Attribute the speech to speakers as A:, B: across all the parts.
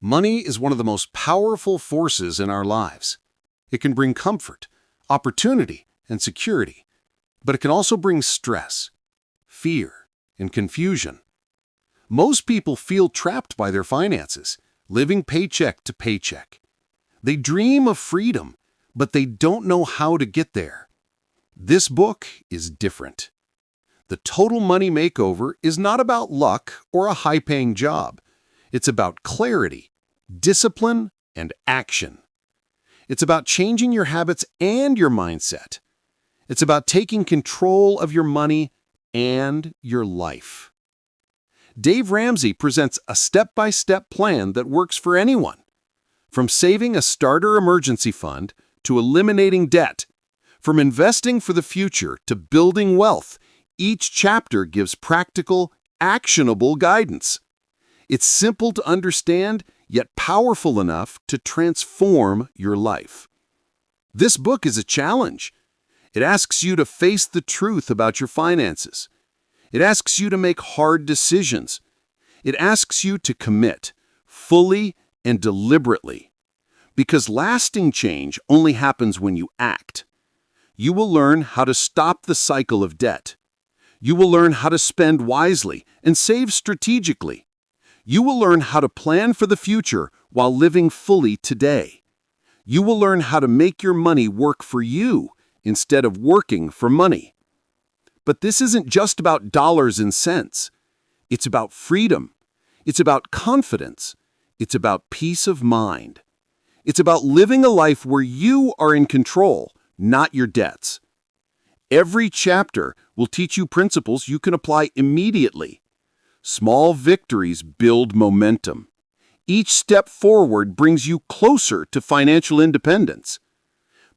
A: Money is one of the most powerful forces in our lives. It can bring comfort, opportunity, and security, but it can also bring stress, fear, and confusion. Most people feel trapped by their finances, living paycheck to paycheck. They dream of freedom, but they don't know how to get there. This book is different. The Total Money Makeover is not about luck or a high-paying job. It's about clarity, discipline, and action. It's about changing your habits and your mindset. It's about taking control of your money and your life. Dave Ramsey presents a step-by-step plan that works for anyone. From saving a starter emergency fund to eliminating debt, from investing for the future to building wealth, each chapter gives practical, actionable guidance. It's simple to understand, yet powerful enough to transform your life. This book is a challenge. It asks you to face the truth about your finances. It asks you to make hard decisions. It asks you to commit, fully and deliberately. Because lasting change only happens when you act. You will learn how to stop the cycle of debt. You will learn how to spend wisely and save strategically. You will learn how to plan for the future while living fully today. You will learn how to make your money work for you instead of working for money. But this isn't just about dollars and cents. It's about freedom. It's about confidence. It's about peace of mind. It's about living a life where you are in control, not your debts. Every chapter will teach you principles you can apply immediately. Small victories build momentum. Each step forward brings you closer to financial independence.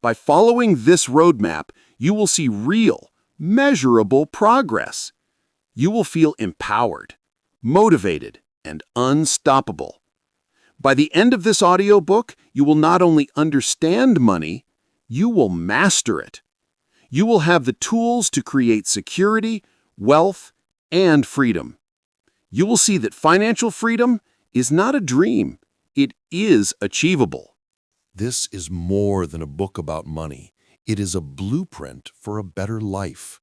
A: By following this roadmap, you will see real, measurable progress. You will feel empowered, motivated, and unstoppable. By the end of this audiobook, you will not only understand money, you will master it. You will have the tools to create security, wealth, and freedom. You will see that financial freedom is not a dream. It is achievable.
B: This is more than a book about money. It is a blueprint for a better life.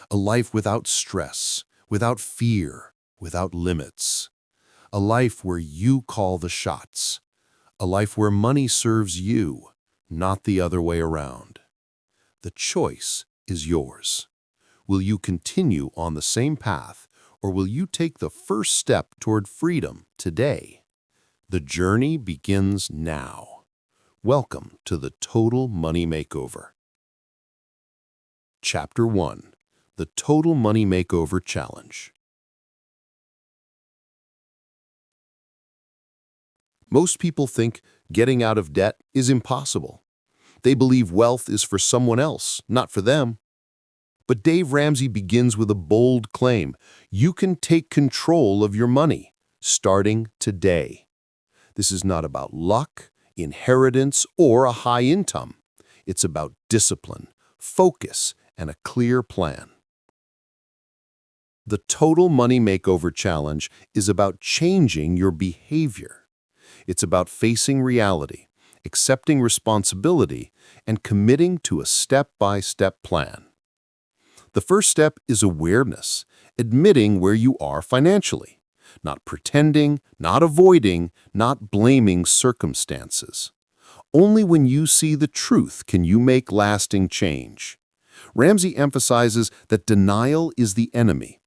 B: A life without stress, without fear, without limits. A life where you call the shots. A life where money serves you, not the other way around. The choice is yours. Will you continue on the same path, or will you take the first step toward freedom today? The journey begins now. Welcome to the Total Money Makeover. Chapter 1. The Total Money Makeover Challenge. Most people think getting out of debt is impossible. They believe wealth is for someone else, not for them. But Dave Ramsey begins with a bold claim. You can take control of your money, starting today. This is not about luck, inheritance, or a high income. It's about discipline, focus, and a clear plan. The Total Money Makeover Challenge is about changing your behavior. It's about facing reality, accepting responsibility, and committing to a step-by-step plan. The first step is awareness, admitting where you are financially, not pretending, not avoiding, not blaming circumstances. Only when you see the truth can you make lasting change. Ramsey emphasizes that denial is the enemy.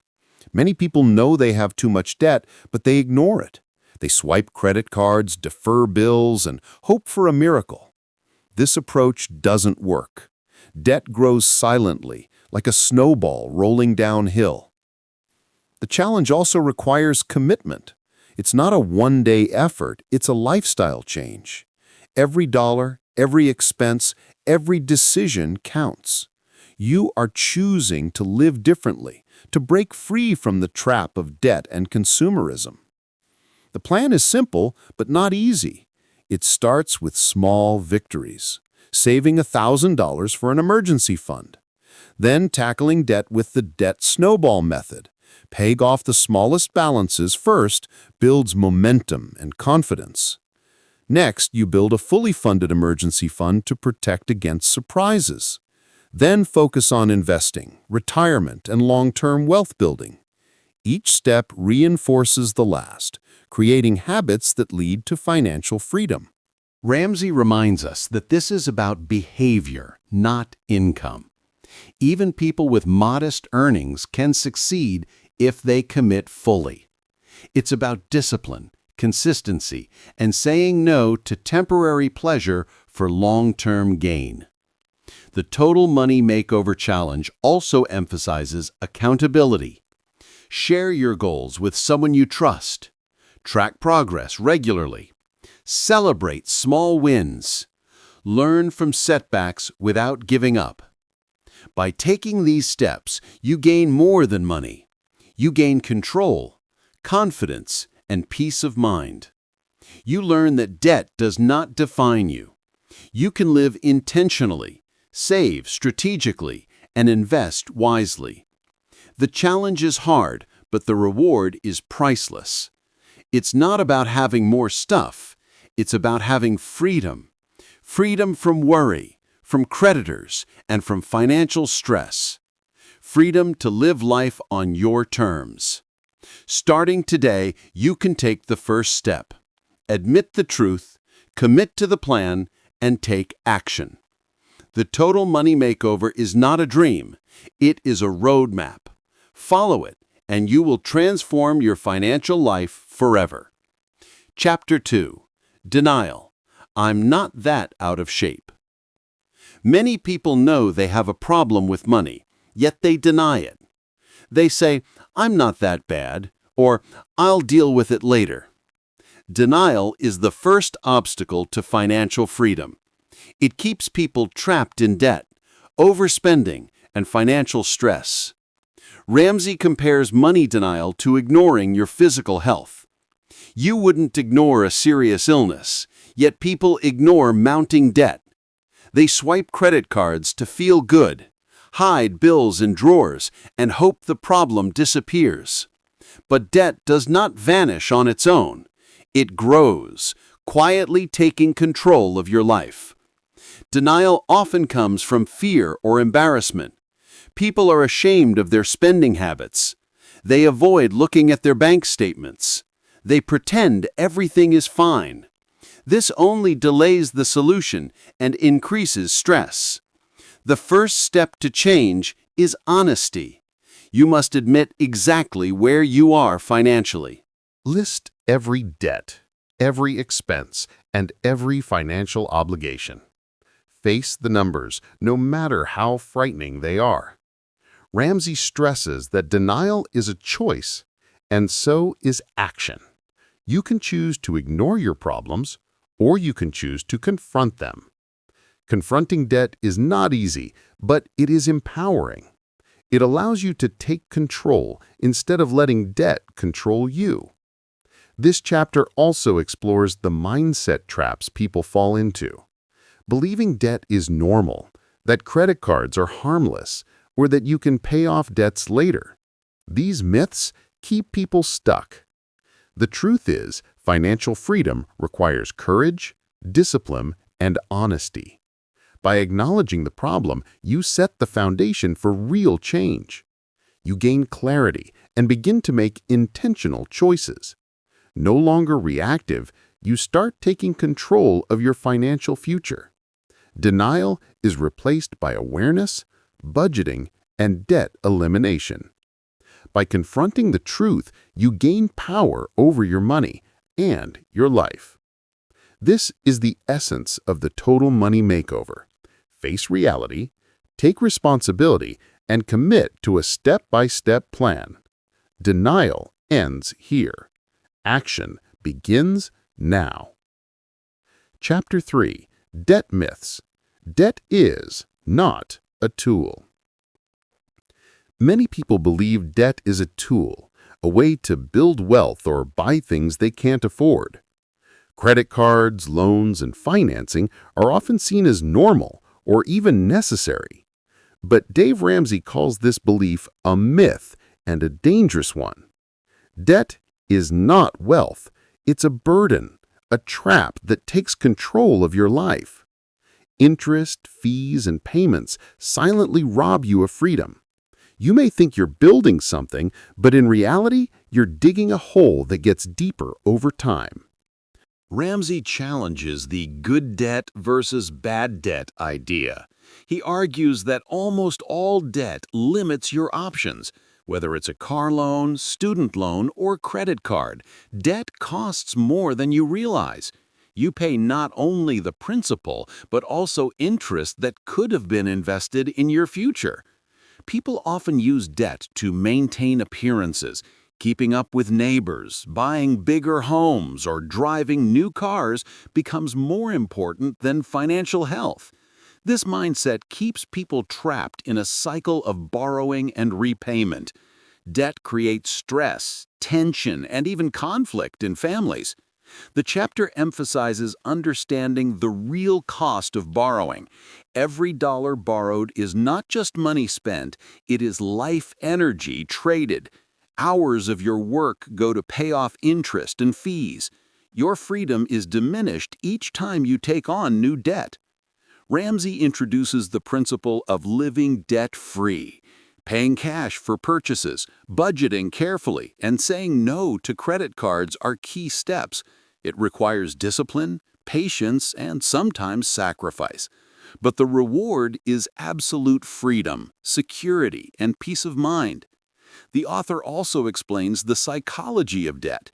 B: Many people know they have too much debt, but they ignore it. They swipe credit cards, defer bills, and hope for a miracle. This approach doesn't work. Debt grows silently, like a snowball rolling downhill. The challenge also requires commitment. It's not a one-day effort, it's a lifestyle change. Every dollar, every expense, every decision counts. You are choosing to live differently, to break free from the trap of debt and consumerism. The plan is simple, but not easy. It starts with small victories, saving $1,000 for an emergency fund, then tackling debt with the Debt Snowball Method, Paying off the smallest balances first builds momentum and confidence. Next, you build a fully funded emergency fund to protect against surprises. Then focus on investing, retirement, and long-term wealth building. Each step reinforces the last, creating habits that lead to financial freedom.
A: Ramsey reminds us that this is about behavior, not income. Even people with modest earnings can succeed if they commit fully. It's about discipline, consistency, and saying no to temporary pleasure for long-term gain. The Total Money Makeover Challenge also emphasizes accountability. Share your goals with someone you trust. Track progress regularly. Celebrate small wins. Learn from setbacks without giving up. By taking these steps, you gain more than money. You gain control, confidence, and peace of mind. You learn that debt does not define you. You can live intentionally, save strategically, and invest wisely. The challenge is hard, but the reward is priceless. It's not about having more stuff. It's about having freedom. Freedom from worry, from creditors, and from financial stress. Freedom to live life on your terms. Starting today, you can take the first step. Admit the truth, commit to the plan, and take action. The Total Money Makeover is not a dream. It is a roadmap. Follow it, and you will transform your financial life forever. Chapter 2. Denial. I'm not that out of shape. Many people know they have a problem with money, yet they deny it. They say, I'm not that bad, or I'll deal with it later. Denial is the first obstacle to financial freedom. It keeps people trapped in debt, overspending, and financial stress. Ramsey compares money denial to ignoring your physical health. You wouldn't ignore a serious illness, yet people ignore mounting debt. They swipe credit cards to feel good, hide bills in drawers, and hope the problem disappears. But debt does not vanish on its own. It grows, quietly taking control of your life. Denial often comes from fear or embarrassment. People are ashamed of their spending habits. They avoid looking at their bank statements. They pretend everything is fine. This only delays the solution and increases stress. The first step to change is honesty. You must admit exactly where you are financially.
B: List every debt, every expense, and every financial obligation. Face the numbers, no matter how frightening they are. Ramsey stresses that denial is a choice, and so is action. You can choose to ignore your problems, or you can choose to confront them. Confronting debt is not easy, but it is empowering. It allows you to take control instead of letting debt control you. This chapter also explores the mindset traps people fall into. Believing debt is normal, that credit cards are harmless, or that you can pay off debts later. These myths keep people stuck. The truth is, financial freedom requires courage, discipline, and honesty. By acknowledging the problem, you set the foundation for real change. You gain clarity and begin to make intentional choices. No longer reactive, you start taking control of your financial future. Denial is replaced by awareness, budgeting, and debt elimination. By confronting the truth, you gain power over your money and your life. This is the essence of the Total Money Makeover. Face reality, take responsibility, and commit to a step-by-step plan. Denial ends here. Action begins now. Chapter 3. Debt Myths. Debt is not a tool. Many people believe debt is a tool, a way to build wealth or buy things they can't afford. Credit cards, loans, and financing are often seen as normal or even necessary. But Dave Ramsey calls this belief a myth
A: and a dangerous one. Debt is not wealth. It's a burden, a trap that takes control of your life. Interest, fees, and payments silently rob you of freedom. You may think you're building something, but in reality, you're digging a hole that gets deeper over time.
C: Ramsey challenges the good debt versus bad debt idea. He argues that almost all debt limits your options. Whether it's a car loan, student loan, or credit card, debt costs more than you realize. You pay not only the principal, but also interest that could have been invested in your future. People often use debt to maintain appearances, keeping up with neighbors, buying bigger homes, or driving new cars becomes more important than financial health. This mindset keeps people trapped in a cycle of borrowing and repayment. Debt creates stress, tension, and even conflict in families. The chapter emphasizes understanding the real cost of borrowing. Every dollar borrowed is not just money spent, it is life energy traded. Hours of your work go to pay off interest and fees. Your freedom is diminished each time you take on new debt. Ramsey introduces the principle of living debt-free, paying cash for purchases, budgeting carefully, and saying no to credit cards are key steps. It requires discipline, patience, and sometimes sacrifice. But the reward is absolute freedom, security, and peace of mind. The author also explains the psychology of debt.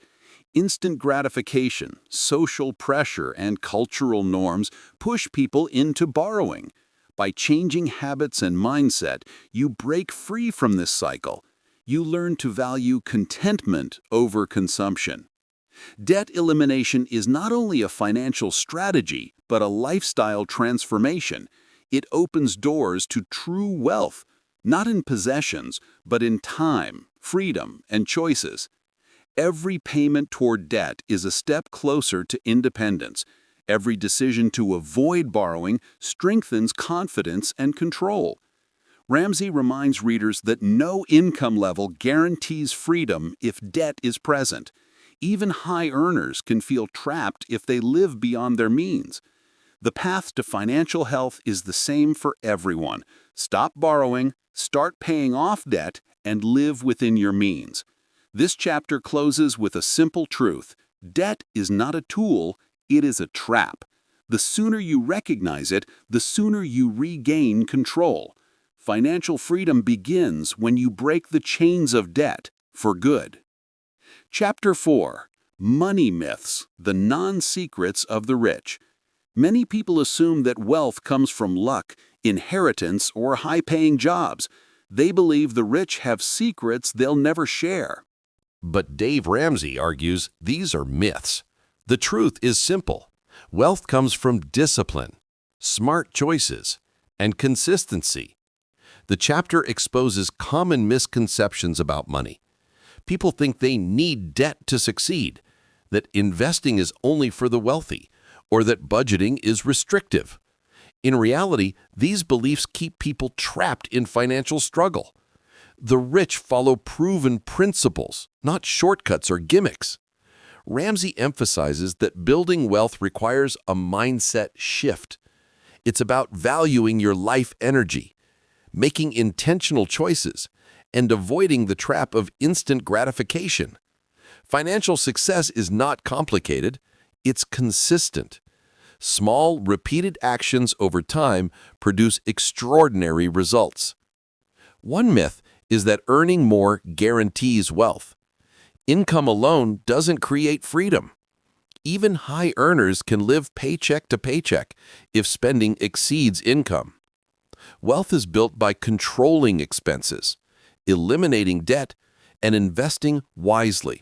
C: Instant gratification, social pressure, and cultural norms push people into borrowing. By changing habits and mindset, you break free from this cycle. You learn to value contentment over consumption. Debt elimination is not only a financial strategy, but a lifestyle transformation. It opens doors to true wealth, not in possessions, but in time, freedom, and choices. Every payment toward debt is a step closer to independence. Every decision to avoid borrowing strengthens confidence and control. Ramsey reminds readers that no income level guarantees freedom if debt is present. Even high earners can feel trapped if they live beyond their means. The path to financial health is the same for everyone. Stop borrowing, start paying off debt, and live within your means. This chapter closes with a simple truth. Debt is not a tool, it is a trap. The sooner you recognize it, the sooner you regain control. Financial freedom begins when you break the chains of debt for good. Chapter 4. Money Myths, the Non-Secrets of the Rich. Many people assume that wealth comes from luck, inheritance, or high-paying jobs. They believe the rich have secrets they'll never share.
B: But Dave Ramsey argues these are myths. The truth is simple. Wealth comes from discipline, smart choices, and consistency. The chapter exposes common misconceptions about money. People think they need debt to succeed, that investing is only for the wealthy, or that budgeting is restrictive. In reality, these beliefs keep people trapped in financial struggle. The rich follow proven principles, not shortcuts or gimmicks. Ramsey emphasizes that building wealth requires a mindset shift. It's about valuing your life energy, making intentional choices, and avoiding the trap of instant gratification. Financial success is not complicated, it's consistent. Small, repeated actions over time produce extraordinary results. One myth is that earning more guarantees wealth. Income alone doesn't create freedom. Even high earners can live paycheck to paycheck if spending exceeds income. Wealth is built by controlling expenses, eliminating debt, and investing wisely.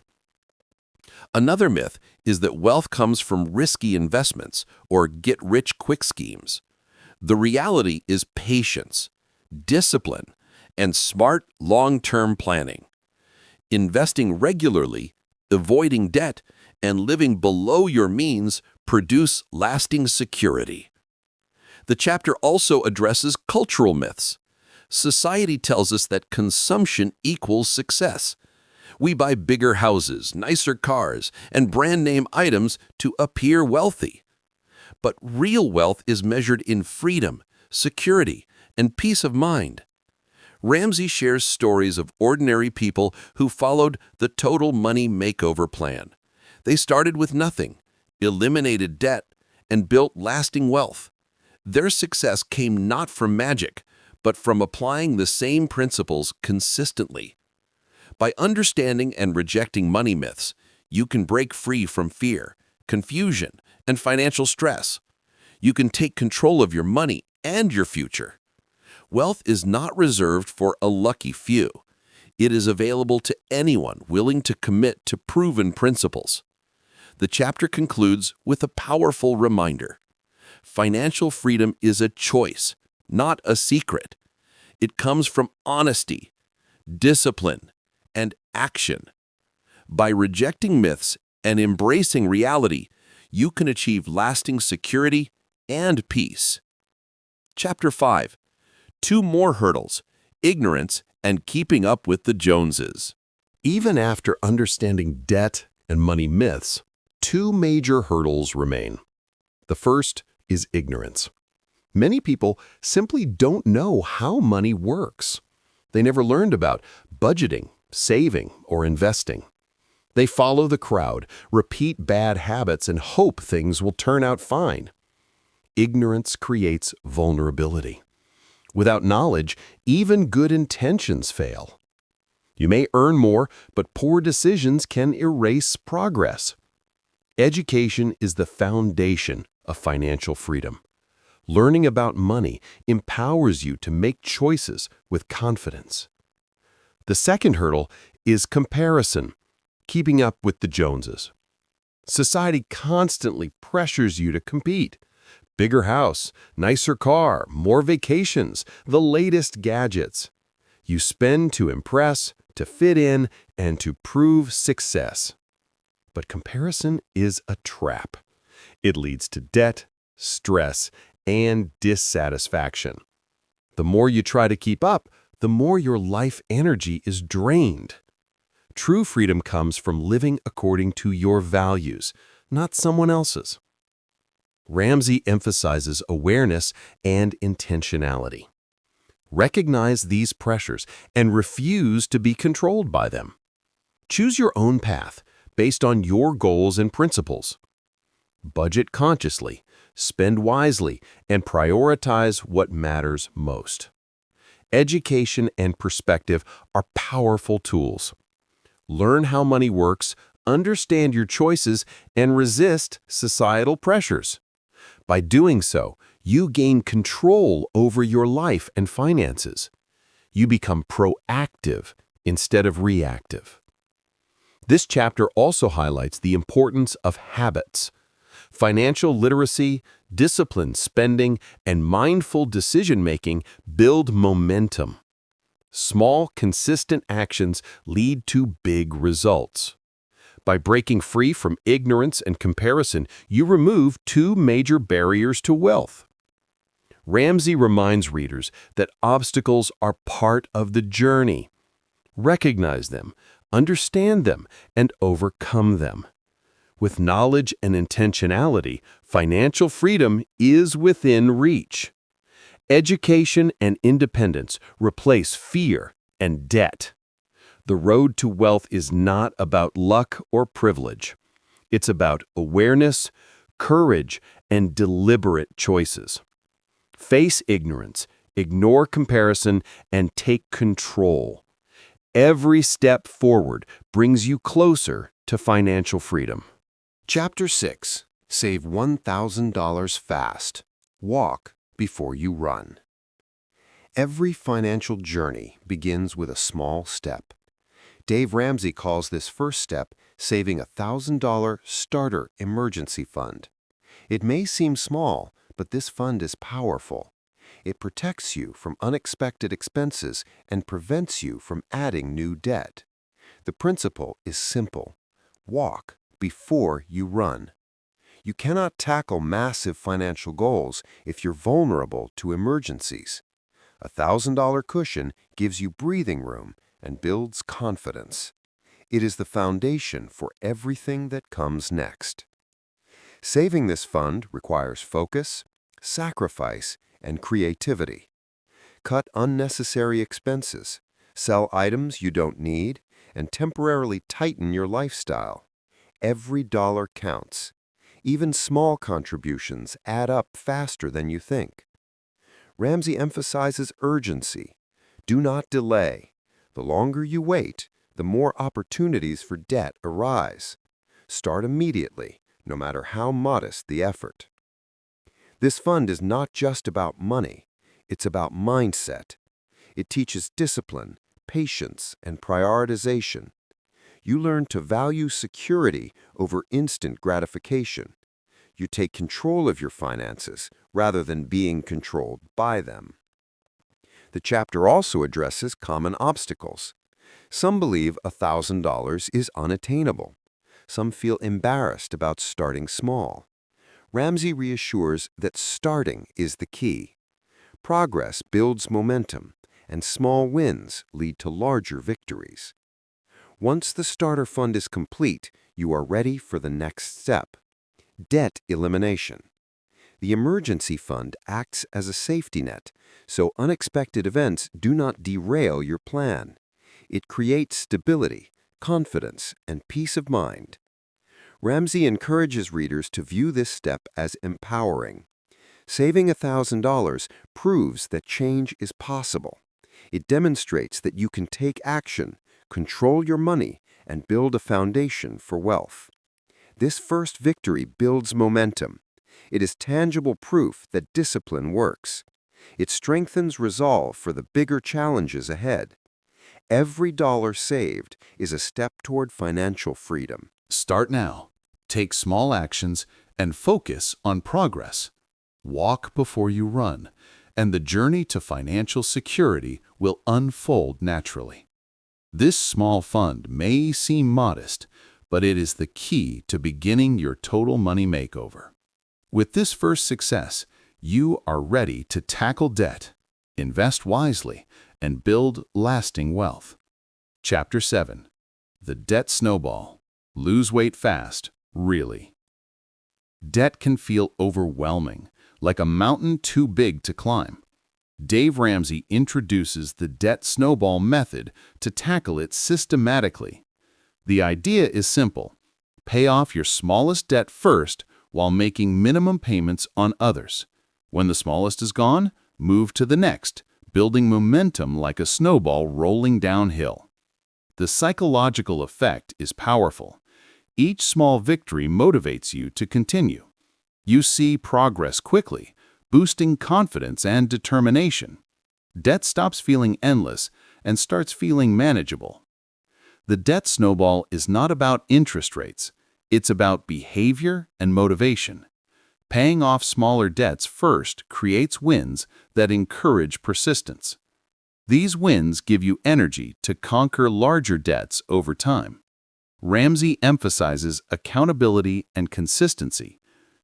B: Another myth is that wealth comes from risky investments or get-rich-quick schemes. The reality is patience, discipline, and smart long-term planning. Investing regularly, avoiding debt, and living below your means produce lasting security. The chapter also addresses cultural myths.
C: Society tells us that consumption equals success. We buy bigger houses, nicer cars, and brand-name items to appear wealthy. But real wealth is measured in freedom, security, and peace of mind. Ramsey shares stories of ordinary people who followed the Total Money Makeover plan. They started with nothing, eliminated debt, and built lasting wealth. Their success came not from magic, but from applying the same principles consistently. By understanding and rejecting money myths, you can break free from fear, confusion, and financial stress. You can take control of your money and your future. Wealth is not reserved for a lucky few. It is available to anyone willing to commit to proven principles. The chapter concludes with a powerful reminder. Financial freedom is a choice, not a secret. It comes from honesty, discipline, and action. By rejecting myths and embracing reality, you can achieve lasting security and peace. Chapter 5. 2 more hurdles: ignorance and keeping up with the Joneses.
A: Even after understanding debt and money myths, 2 major hurdles remain. The first is ignorance. Many people simply don't know how money works. They never learned about budgeting, saving, or investing. They follow the crowd, repeat bad habits, and hope things will turn out fine. Ignorance creates vulnerability. Without knowledge, even good intentions fail. You may earn more, but poor decisions can erase progress. Education is the foundation of financial freedom. Learning about money empowers you to make choices with confidence. The second hurdle is comparison, keeping up with the Joneses. Society constantly pressures you to compete. Bigger house, nicer car, more vacations, the latest gadgets. You spend to impress, to fit in, and to prove success. But comparison is a trap. It leads to debt, stress, and dissatisfaction. The more you try to keep up, the more your life energy is drained. True freedom comes from living according to your values, not someone else's. Ramsey emphasizes awareness and intentionality. Recognize these pressures and refuse to be controlled by them. Choose your own path based on your goals and principles. Budget consciously, spend wisely, and prioritize what matters most. Education and perspective are powerful tools. Learn how money works, understand your choices, and resist societal pressures. By doing so, you gain control over your life and finances. You become proactive instead of reactive. This chapter also highlights the importance of habits. Financial literacy, disciplined spending, and mindful decision-making build momentum. Small, consistent actions lead to big results. By breaking free from ignorance and comparison, you remove 2 major barriers to wealth. Ramsey reminds readers that obstacles are part of the journey. Recognize them, understand them, and overcome them. With knowledge and intentionality, financial freedom is within reach. Education and independence replace fear and debt. The road to wealth is not about luck or privilege. It's about awareness, courage, and deliberate choices. Face ignorance, ignore comparison, and take control. Every step forward brings you closer to financial freedom. Chapter 6. Save $1,000 fast. Walk before you run. Every financial journey begins with a small step. Dave Ramsey calls this first step saving a $1,000 starter emergency fund. It may seem small, but this fund is powerful. It protects you from unexpected expenses and prevents you from adding new debt. The principle is simple. Walk before you run. You cannot tackle massive financial goals if you're vulnerable to emergencies.
B: A $1,000 cushion gives you breathing room and builds confidence. It is the foundation for everything that comes next. Saving this fund requires focus, sacrifice, and creativity. Cut unnecessary expenses, sell items you don't need, and temporarily tighten your lifestyle. Every dollar counts. Even small contributions add up faster than you think. Ramsey emphasizes urgency. Do not delay. The longer you wait, the more opportunities for debt arise. Start immediately, no matter how modest the effort. This fund is not just about money. It's about mindset. It teaches discipline, patience, and prioritization. You learn to value security over instant gratification. You take control of your finances rather than being controlled by them. The chapter also addresses common obstacles. Some believe $1,000 is unattainable. Some feel embarrassed about starting small. Ramsey reassures that starting is the key. Progress builds momentum, and small wins lead to larger victories. Once the starter fund is complete, you are ready for the next step: debt elimination. The emergency fund acts as a safety net, so unexpected events do not derail your plan. It creates stability, confidence, and peace of mind. Ramsey encourages readers to view this step as empowering. Saving $1,000 proves that change is possible. It demonstrates that you can take action, control your money, and build a foundation for wealth. This first victory builds momentum. It is tangible proof that discipline works. It strengthens resolve for the bigger challenges ahead. Every dollar saved is a step toward financial freedom.
C: Start now. Take small actions and focus on progress. Walk before you run, and the journey to financial security will unfold naturally. This small fund may seem modest, but it is the key to beginning your total money makeover. With this first success, you are ready to tackle debt, invest wisely, and build lasting wealth. Chapter 7. The Debt Snowball. Lose weight fast, really. Debt can feel overwhelming, like a mountain too big to climb. Dave Ramsey introduces the Debt Snowball Method to tackle it systematically. The idea is simple: pay off your smallest debt first while making minimum payments on others. When the smallest is gone, move to the next, building momentum like a snowball rolling downhill. The psychological effect is powerful. Each small victory motivates you to continue. You see progress quickly, boosting confidence and determination. Debt stops feeling endless and starts feeling manageable. The debt snowball is not about interest rates. It's about behavior and motivation. Paying off smaller debts first creates wins that encourage persistence. These wins give you energy to conquer larger debts over time. Ramsey emphasizes accountability and consistency.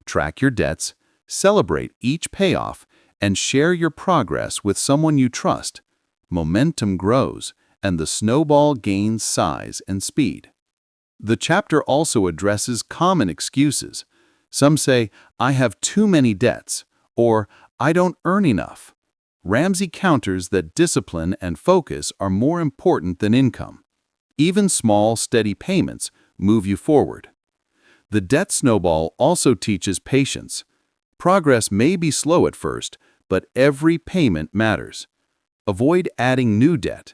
C: Track your debts, celebrate each payoff, and share your progress with someone you trust. Momentum grows, and the snowball gains size and speed. The chapter also addresses common excuses. Some say, "I have too many debts," or "I don't earn enough." Ramsey counters that discipline and focus are more important than income. Even small, steady payments move you forward. The debt snowball also teaches patience. Progress may be slow at first, but every payment matters. Avoid adding new debt.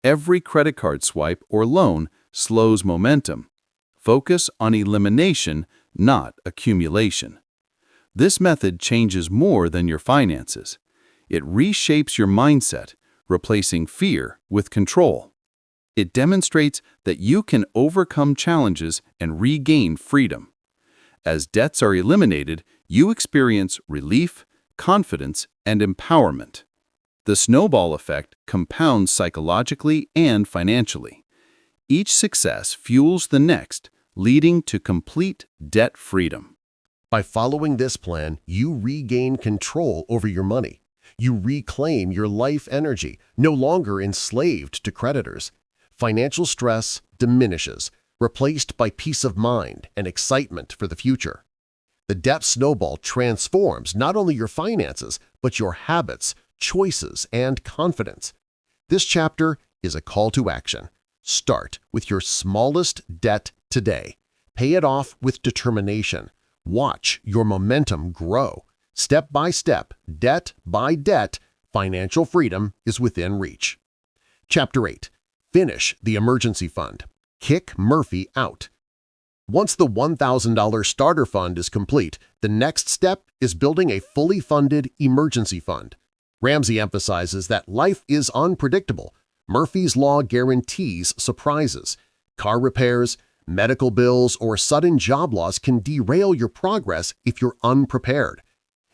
C: Every credit card swipe or loan slows momentum. Focus on elimination, not accumulation. This method changes more than your finances. It reshapes your mindset, replacing fear with control. It demonstrates that you can overcome challenges and regain freedom. As debts are eliminated, you experience relief, confidence, and empowerment. The snowball effect compounds psychologically and financially. Each success fuels the next, leading to complete debt freedom.
D: By following this plan, you regain control over your money. You reclaim your life energy, no longer enslaved to creditors. Financial stress diminishes, replaced by peace of mind and excitement for the future. The debt snowball transforms not only your finances, but your habits, choices, and confidence. This chapter is a call to action. Start with your smallest debt today. Pay it off with determination. Watch your momentum grow. Step by step, debt by debt, financial freedom is within reach. Chapter 8. Finish the emergency fund. Kick Murphy out. Once the $1,000 starter fund is complete, the next step is building a fully funded emergency fund. Ramsey emphasizes that life is unpredictable. Murphy's Law guarantees surprises. Car repairs, medical bills, or sudden job loss can derail your progress if you're unprepared.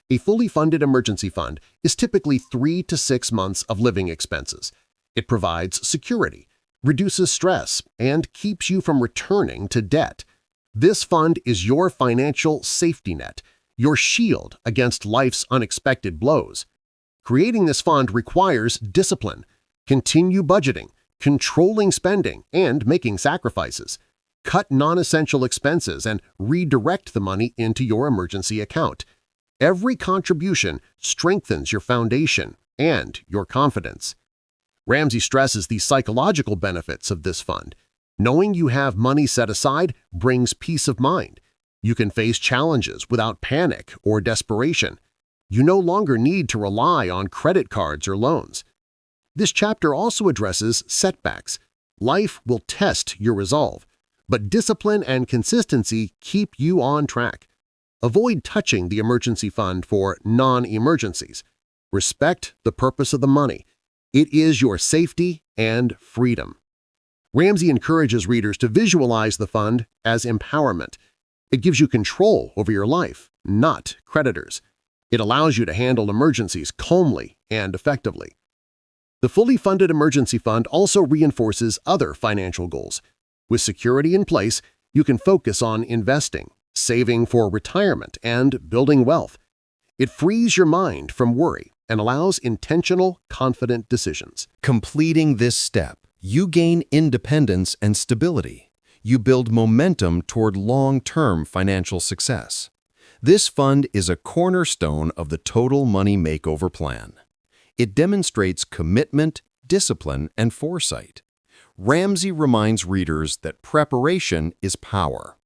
D: A fully funded emergency fund is typically 3 to 6 months of living expenses. It provides security, reduces stress, and keeps you from returning to debt. This fund is your financial safety net, your shield against life's unexpected blows. Creating this fund requires discipline. Continue budgeting, controlling spending, and making sacrifices. Cut non-essential expenses and redirect the money into your emergency account. Every contribution strengthens your foundation and your confidence. Ramsey stresses the psychological benefits of this fund. Knowing you have money set aside brings peace of mind. You can face challenges without panic or desperation. You no longer need to rely on credit cards or loans. This chapter also addresses setbacks. Life will test your resolve, but discipline and consistency keep you on track. Avoid touching the emergency fund for non-emergencies. Respect the purpose of the money. It is your safety and freedom. Ramsey encourages readers to visualize the fund as empowerment. It gives you control over your life, not creditors. It allows you to handle emergencies calmly and effectively. The fully funded emergency fund also reinforces other financial goals. With security in place, you can focus on investing, saving for retirement, and building wealth. It frees your mind from worry and allows intentional, confident decisions.
B: Completing this step, you gain independence and stability. You build momentum toward long-term financial success. This fund is a cornerstone of the Total Money Makeover plan. It demonstrates commitment, discipline, and foresight. Ramsey reminds readers that preparation is power.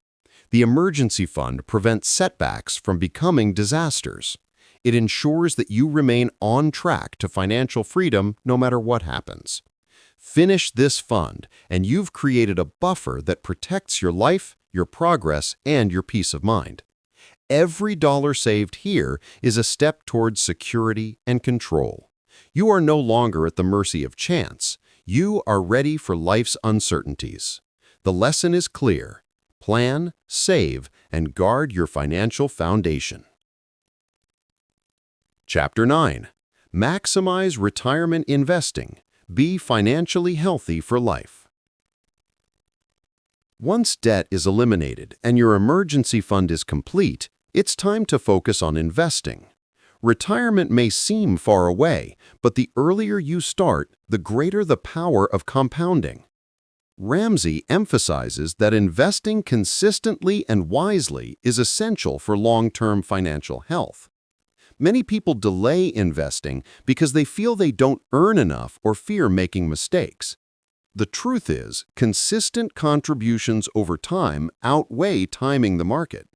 B: The emergency fund prevents setbacks from becoming disasters. It ensures that you remain on track to financial freedom no matter what happens. Finish this fund, and you've created a buffer that protects your life, your progress, and your peace of mind. Every dollar saved here is a step towards security and control. You are no longer at the mercy of chance. You are ready for life's uncertainties. The lesson is clear. Plan, save, and guard your financial foundation. Chapter 9. Maximize retirement investing. Be financially healthy for life. Once debt is eliminated and your emergency fund is complete, it's time to focus on investing. Retirement may seem far away, but the earlier you start, the greater the power of compounding. Ramsey emphasizes that investing consistently and wisely is essential for long-term financial health. Many people delay investing because they feel they don't earn enough or fear making mistakes. The truth is, consistent contributions over time outweigh timing the market.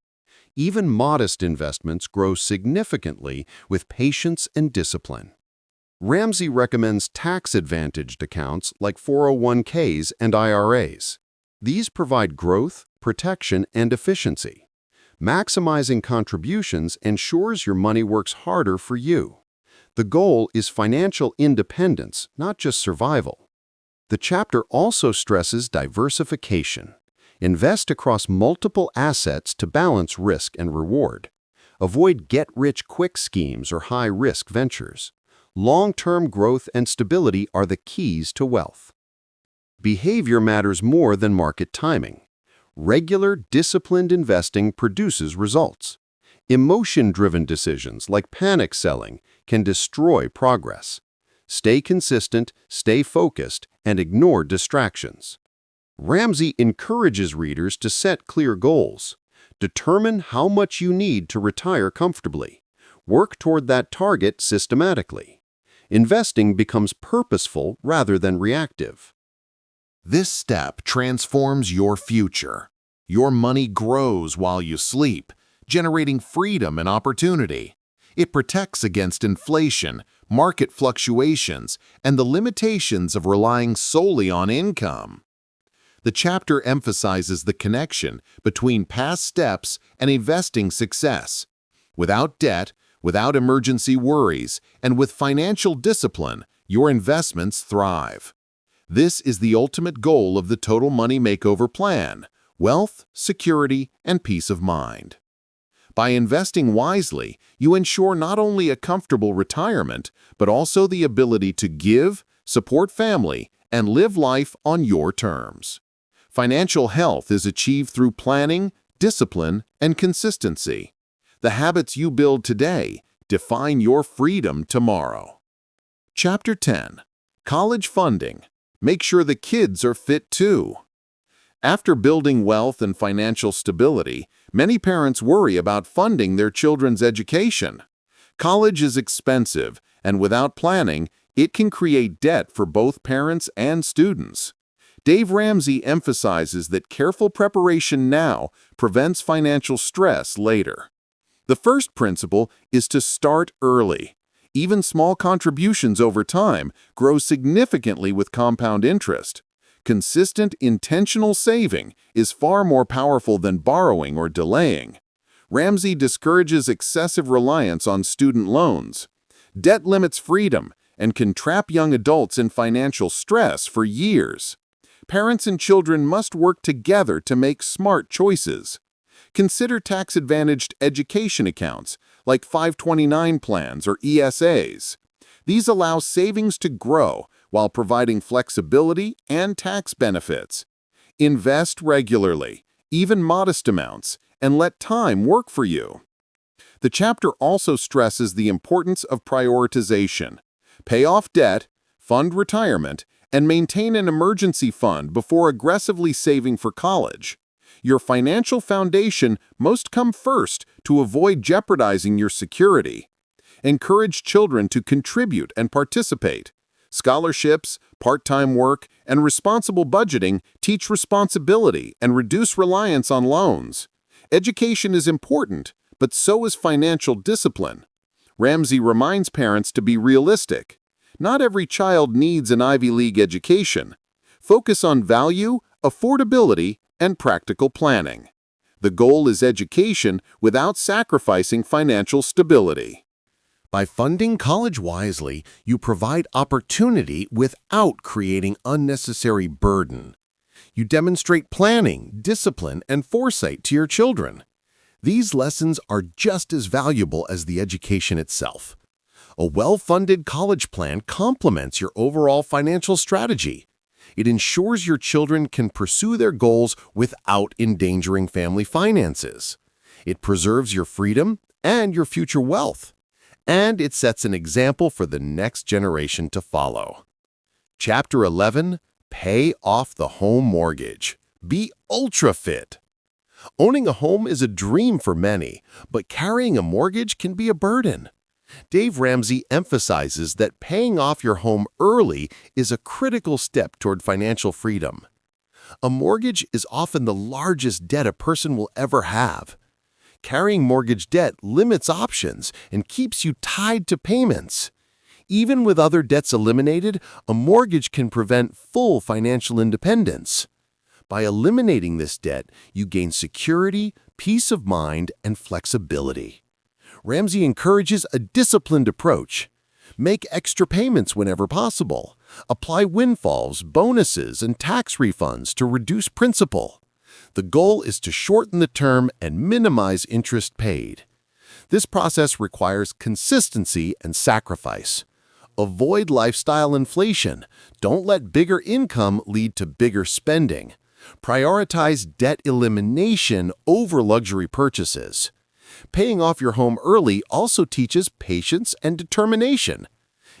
B: Even modest investments grow significantly with patience and discipline. Ramsey recommends tax-advantaged accounts like 401ks and IRAs. These provide growth, protection, and efficiency. Maximizing contributions ensures your money works harder for you. The goal is financial independence, not just survival. The chapter also stresses diversification. Invest across multiple assets to balance risk and reward. Avoid get-rich-quick schemes or high-risk ventures. Long-term growth and stability are the keys to wealth. Behavior matters more than market timing. Regular, disciplined investing produces results. Emotion-driven decisions like panic selling
A: can destroy progress. Stay consistent, stay focused, and ignore distractions. Ramsey encourages readers to set clear goals. Determine how much you need to retire comfortably. Work toward that target systematically. Investing becomes purposeful rather than reactive.
C: This step transforms your future. Your money grows while you sleep, generating freedom and opportunity. It protects against inflation, market fluctuations, and the limitations of relying solely on income. The chapter emphasizes the connection between past steps and investing success. Without debt, without emergency worries, and with financial discipline, your investments thrive. This is the ultimate goal of the Total Money Makeover plan: wealth, security, and peace of mind. By investing wisely, you ensure not only a comfortable retirement, but also the ability to give, support family, and live life on your terms. Financial health is achieved through planning, discipline, and consistency. The habits you build today define your freedom tomorrow. Chapter 10. College Funding. Make sure the kids are fit too. After building wealth and financial stability, many parents worry about funding their children's education. College is expensive, and without planning, it can create debt for both parents and students. Dave Ramsey emphasizes that careful preparation now prevents financial stress later. The first principle is to start early. Even small contributions over time grow significantly with compound interest. Consistent, intentional saving is far more powerful than borrowing or delaying. Ramsey discourages excessive reliance on student loans. Debt limits freedom and can trap young adults in financial stress for years. Parents and children must work together to make smart choices. Consider tax-advantaged education accounts like 529 plans or ESAs. These allow savings to grow while providing flexibility and tax benefits. Invest regularly, even modest amounts, and let time work for you. The chapter also stresses the importance of prioritization. Pay off debt, fund retirement, and maintain an emergency fund before aggressively saving for college. Your financial foundation must come first to avoid jeopardizing your security. Encourage children to contribute and participate. Scholarships, part-time work, and responsible budgeting teach responsibility and reduce reliance on loans. Education is important, but so is financial discipline. Ramsey reminds parents to be realistic. Not every child needs an Ivy League education. Focus on value, affordability, and practical planning. The goal is education without sacrificing financial stability. By funding college wisely, you provide opportunity without creating unnecessary burden. You demonstrate planning, discipline, and foresight to your children. These lessons are just as valuable as the education itself. A well-funded college plan complements your overall financial strategy. It ensures your children can pursue their goals without endangering family finances. It preserves your freedom and your future wealth. And it sets an example for the next generation to follow. Chapter 11. Pay off the home mortgage. Be ultra fit. Owning a home is a dream for many, but carrying a mortgage can be a burden. Dave Ramsey emphasizes that paying off your home early is a critical step toward financial freedom. A mortgage is often the largest debt a person will ever have. Carrying mortgage debt limits options and keeps you tied to payments. Even with other debts eliminated, a mortgage can prevent full financial independence. By eliminating this debt, you gain security, peace of mind, and flexibility. Ramsey encourages a disciplined approach. Make extra payments whenever possible. Apply windfalls, bonuses, and tax refunds to reduce principal. The goal is to shorten the term and minimize interest paid. This process requires consistency and sacrifice. Avoid lifestyle inflation. Don't let bigger income lead to bigger spending. Prioritize debt elimination over luxury purchases.
B: Paying off your home early also teaches patience and determination.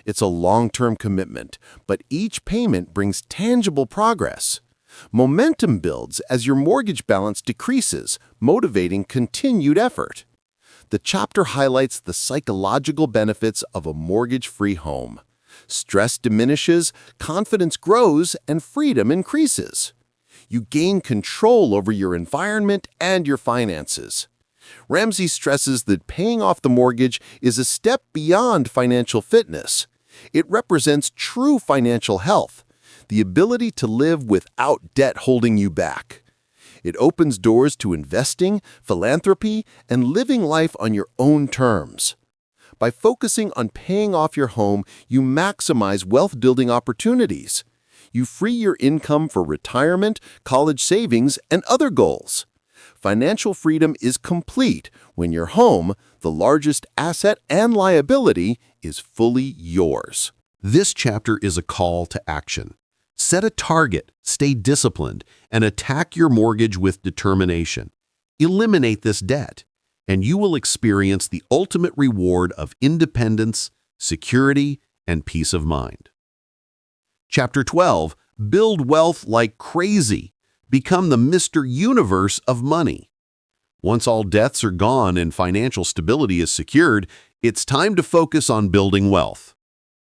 B: It's a long-term commitment, but each payment brings tangible progress. Momentum builds as your mortgage balance decreases, motivating continued effort. The chapter highlights the psychological benefits of a mortgage-free home. Stress diminishes, confidence grows, and freedom increases. You gain control over your environment and your finances. Ramsey stresses that paying off the mortgage is a step beyond financial fitness. It represents true financial health, the ability to live without debt holding you back. It opens doors to investing, philanthropy, and living life on your own terms. By focusing on paying off your home, you maximize wealth-building opportunities. You free your income for retirement, college savings, and other goals. Financial freedom is complete when your home, the largest asset and liability, is fully yours.
C: This chapter is a call to action. Set a target, stay disciplined, and attack your mortgage with determination. Eliminate this debt, and you will experience the ultimate reward of independence, security, and peace of mind. Chapter 12, Build Wealth Like Crazy. Become the Mr. Universe of money. Once all debts are gone and financial stability is secured, it's time to focus on building wealth.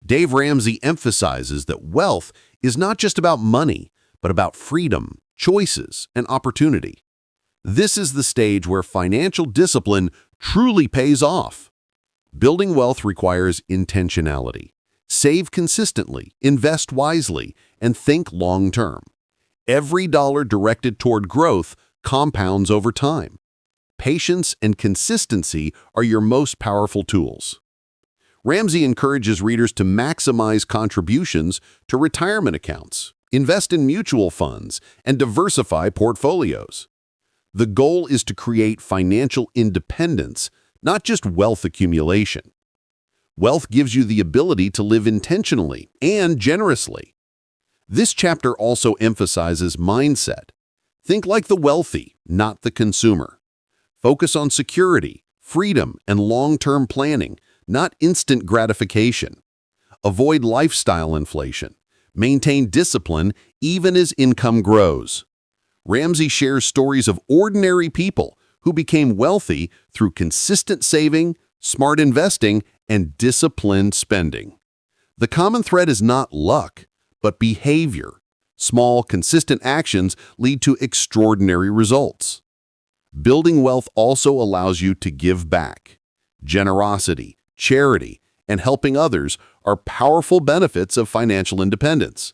C: Dave Ramsey emphasizes that wealth is not just about money, but about freedom, choices, and opportunity. This is the stage where financial discipline truly pays off. Building wealth requires intentionality. Save consistently, invest wisely, and think long-term. Every dollar directed toward growth compounds over time. Patience and consistency are your most powerful tools. Ramsey encourages readers to maximize contributions to retirement accounts, invest in mutual funds, and diversify portfolios. The goal is to create financial independence, not just wealth accumulation. Wealth gives you the ability to live intentionally and generously. This chapter also emphasizes mindset. Think like the wealthy, not the consumer. Focus on security, freedom, and long-term planning, not instant gratification. Avoid lifestyle inflation. Maintain discipline even as income grows. Ramsey shares stories of ordinary people who became wealthy through consistent saving, smart investing, and disciplined spending. The common thread is not luck, but behavior. Small, consistent actions lead to extraordinary results. Building wealth also allows you to give back. Generosity, charity, and helping others are powerful benefits of financial independence.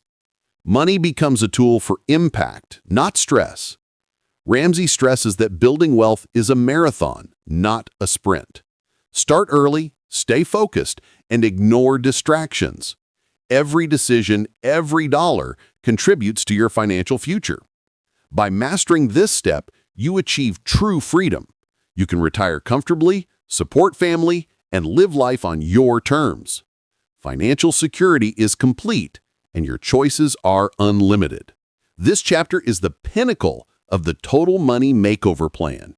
C: Money becomes a tool for impact, not stress. Ramsey stresses that building wealth is a marathon, not a sprint. Start early, stay focused, and ignore distractions. Every decision, every dollar contributes to your financial future. By mastering this step, you achieve true freedom. You can retire comfortably, support family, and live life on your terms. Financial security is complete, and your choices are unlimited. This chapter is the pinnacle of the Total Money Makeover plan.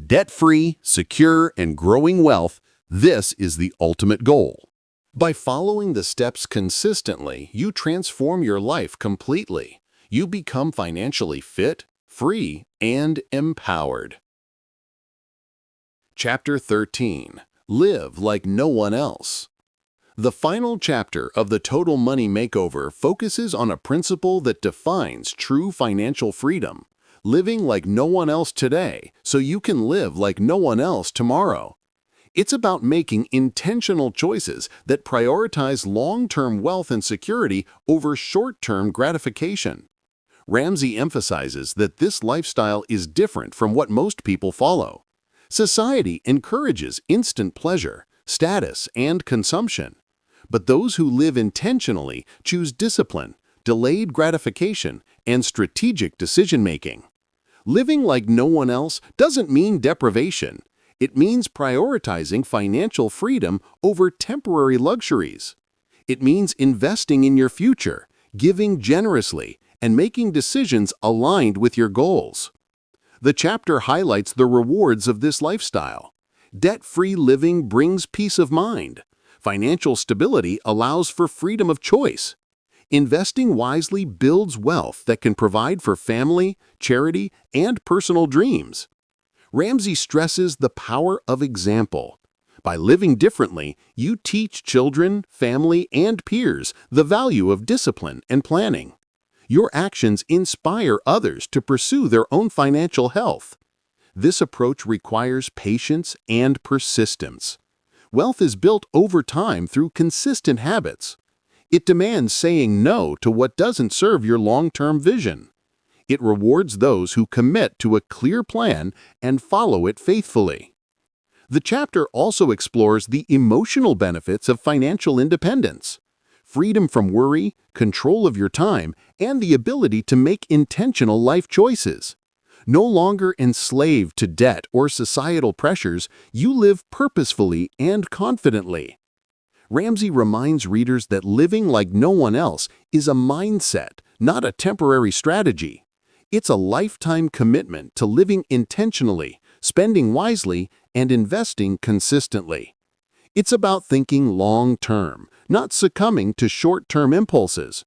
C: Debt-free, secure, and growing wealth, this is the ultimate goal.
A: By following the steps consistently, you transform your life completely. You become financially fit, free, and empowered. Chapter 13. Live Like No One Else. The final chapter of the Total Money Makeover focuses on a principle that defines true financial freedom, living like no one else today so you can live like no one else tomorrow. It's about making intentional choices that prioritize long-term wealth and security over short-term gratification. Ramsey emphasizes that this lifestyle is different from what most people follow. Society encourages instant pleasure, status, and consumption. But those who live intentionally choose discipline, delayed gratification, and strategic decision-making. Living like no one else doesn't mean deprivation. It means prioritizing financial freedom over temporary luxuries. It means investing in your future, giving generously, and making decisions aligned with your goals. The chapter highlights the rewards of this lifestyle. Debt-free living brings peace of mind. Financial stability allows for freedom of choice. Investing wisely builds wealth that can provide for family, charity, and personal dreams. Ramsey stresses the power of example. By living differently, you teach children, family, and peers the value of discipline and planning. Your actions inspire others to pursue their own financial health. This approach requires patience and persistence. Wealth is built over time through consistent habits. It demands saying no to what doesn't serve your long-term vision. It rewards those who commit to a clear plan and follow it faithfully. The chapter also explores the emotional benefits of financial independence. Freedom from worry, control of your time, and the ability to make intentional life choices. No longer enslaved to debt or societal pressures, you live purposefully and confidently. Ramsey reminds readers that living like no one else is a mindset, not a temporary strategy. It's a lifetime commitment to living intentionally, spending wisely, and investing consistently. It's about thinking long-term, not succumbing to short-term impulses.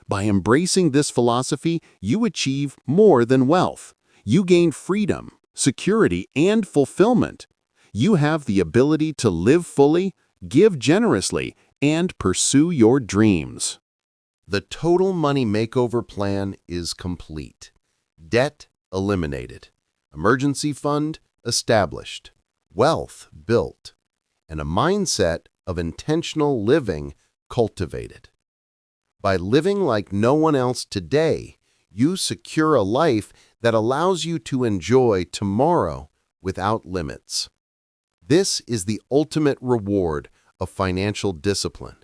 A: By embracing this philosophy, you achieve more than wealth. You gain freedom, security, and fulfillment. You have the ability to live fully, give generously, and pursue your dreams.
B: The Total Money Makeover plan is complete. Debt eliminated. Emergency fund established. Wealth built. And a mindset of intentional living cultivated. By living like no one else today, you secure a life that allows you to enjoy tomorrow without limits. This is the ultimate reward of financial discipline.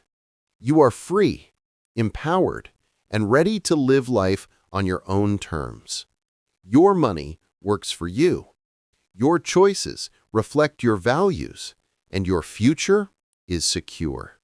B: You are free, empowered, and ready to live life on your own terms. Your money works for you. Your choices reflect your values, and your future is secure.